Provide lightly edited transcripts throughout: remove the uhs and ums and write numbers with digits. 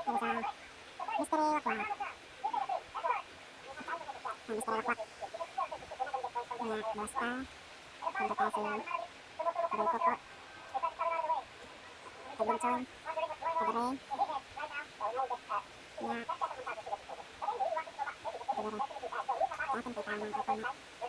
Misteri wakwak. Misteri wakwak. Minyak basta. Kompetasi. Berikut. Terbuncung. Kadere. Minyak. Kadere. Akan kita mengatakan hitam kadere.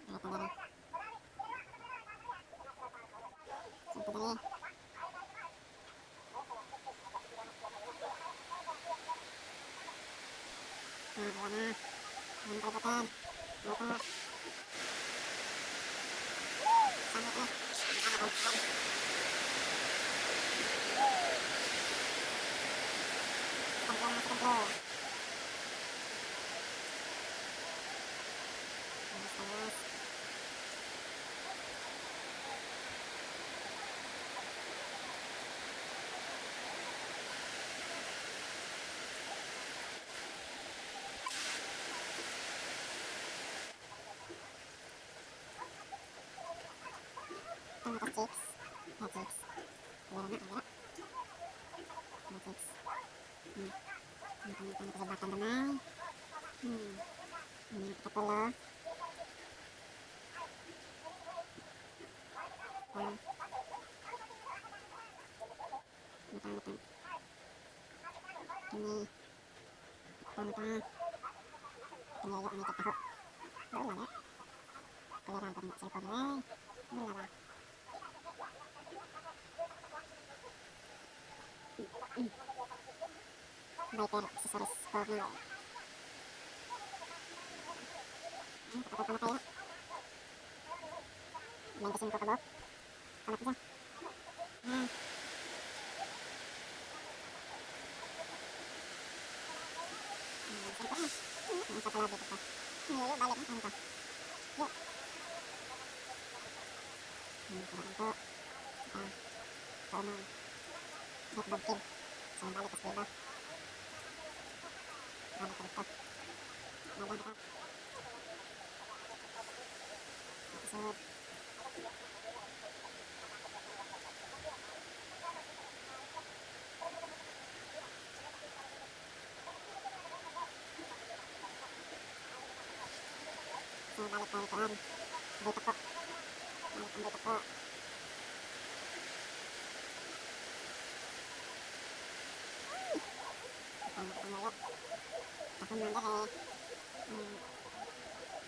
Ya, tak nak. Viper aksesoris Cornell. Kita tahu kayak main kesini kok kebok kanak aja. Satu lagi kita. Yuk balik nih kita. Yuk. Kita untuk Cornell. Get bangkin. Saya balik ke sepeda. Balik ke dekat. Balik dekat. Episode. Saya balik ke dekat. Di toko. Balik di toko. Kita yuk. Aku mandek ya.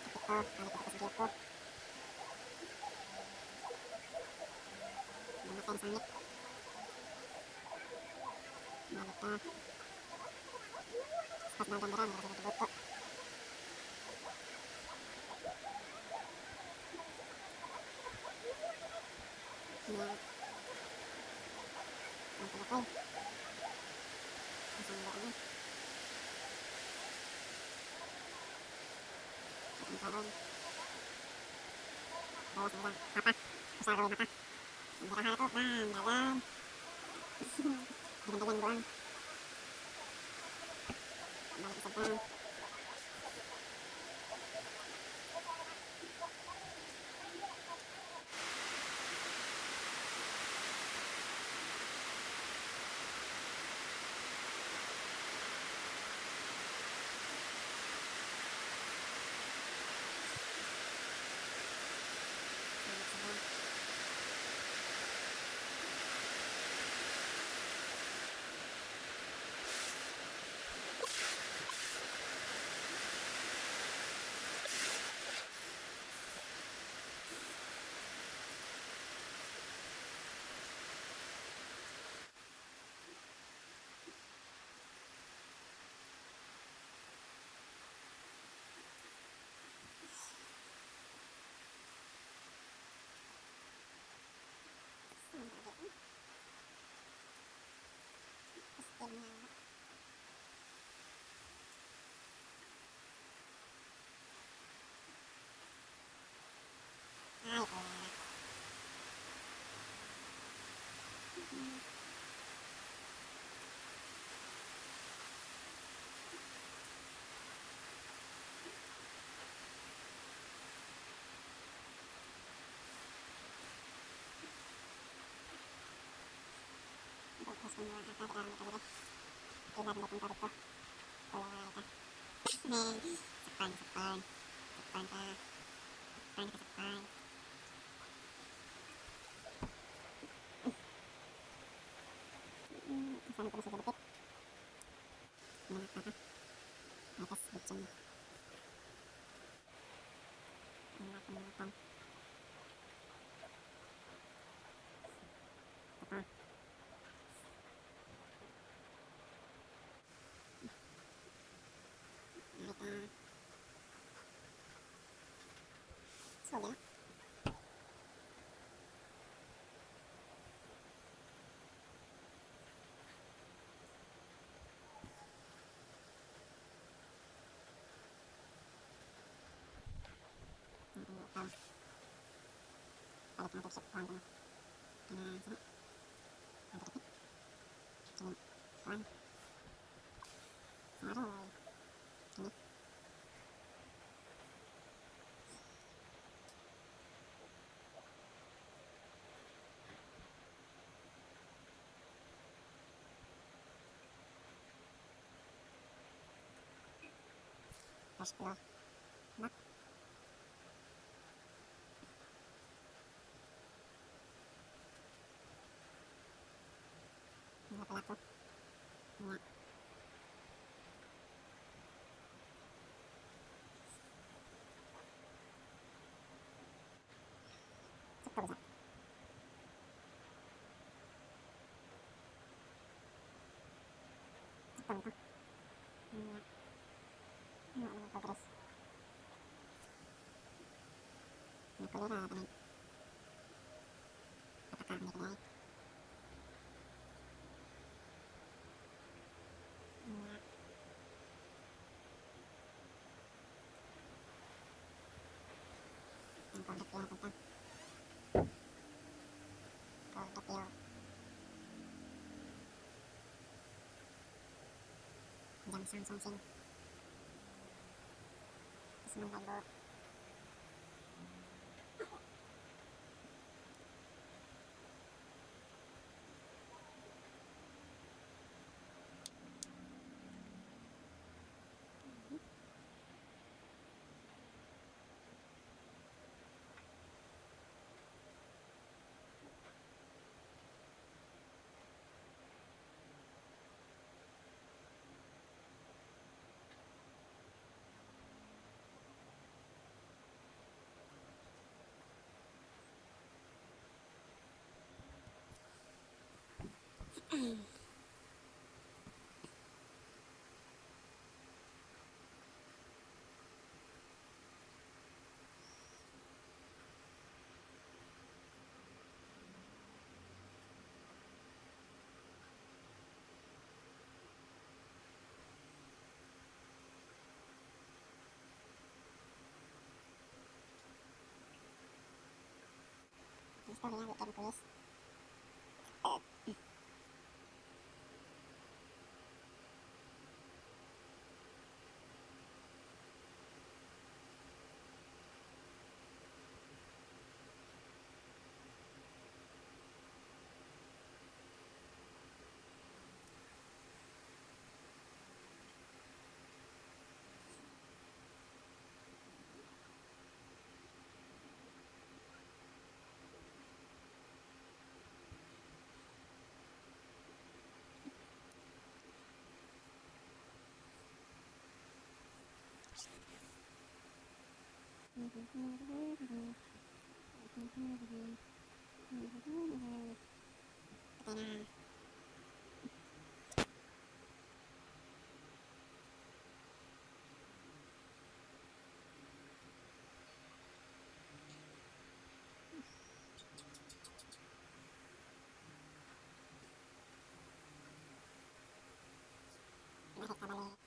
Kita balik ke toko. Makan sangit. Balik ke pas bal gambaran dari satu foto. Ya. Nanti apa? Masang enggak ini. Sekarang. Bawa sekarang. Apa? Besar kali mata. Beraha tuh bang, dalam. Dengan buang. Balik ke seberang. Semua apa kita ambil dulu deh. Kita ambil pintar itu. Pulang kita. Sepan kah. Sepan ke sepan. Sana terus sedikit. Mana apa? Atas bucin. Mana penyutan. Apa? Sudah. Balik motor sip pelan pelan. Kena sini. Nanti dikit. Sini. Pelan. Saruy. Sini. Terus pulang. Nak. Ini pelaku. Ya. Cukup bisa. Cukup itu. Ano progress. Nakulira tanan. Apakah ni kinai? Ya. Ang produk yo tentang. Produk yo. Jam Samsung Sing. Terus mengganggu. Historia bikin kuis. Patay na. Balik ka balik.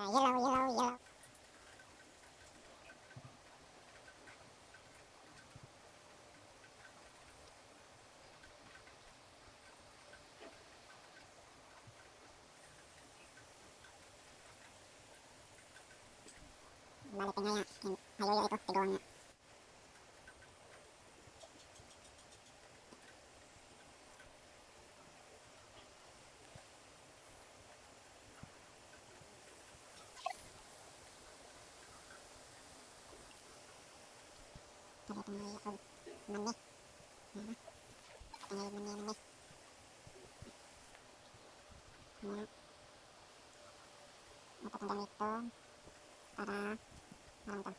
Yellow, yellow, yellow. Balik nga ya. Hayo ito, tigawang nga. Balik nga ya. Mani. Tingay mani. Nga. Dapat ang ganito para marami ito.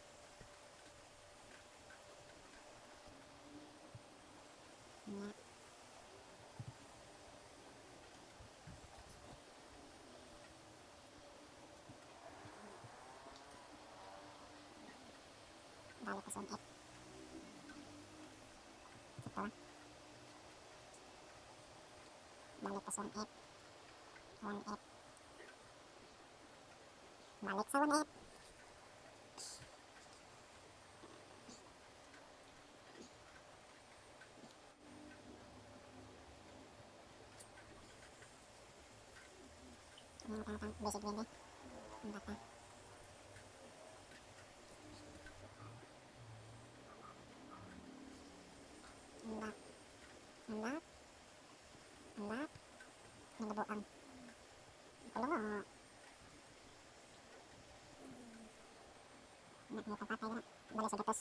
Nga. Balik ko sa ulit. Ito. Balik ko sa ulit. 1-8. Balik sa 1-8. Ini tentang basic game deh. Data. Enggak. Nagabuan. Kalau mau. Nak mau patay na. Balik sa gatos.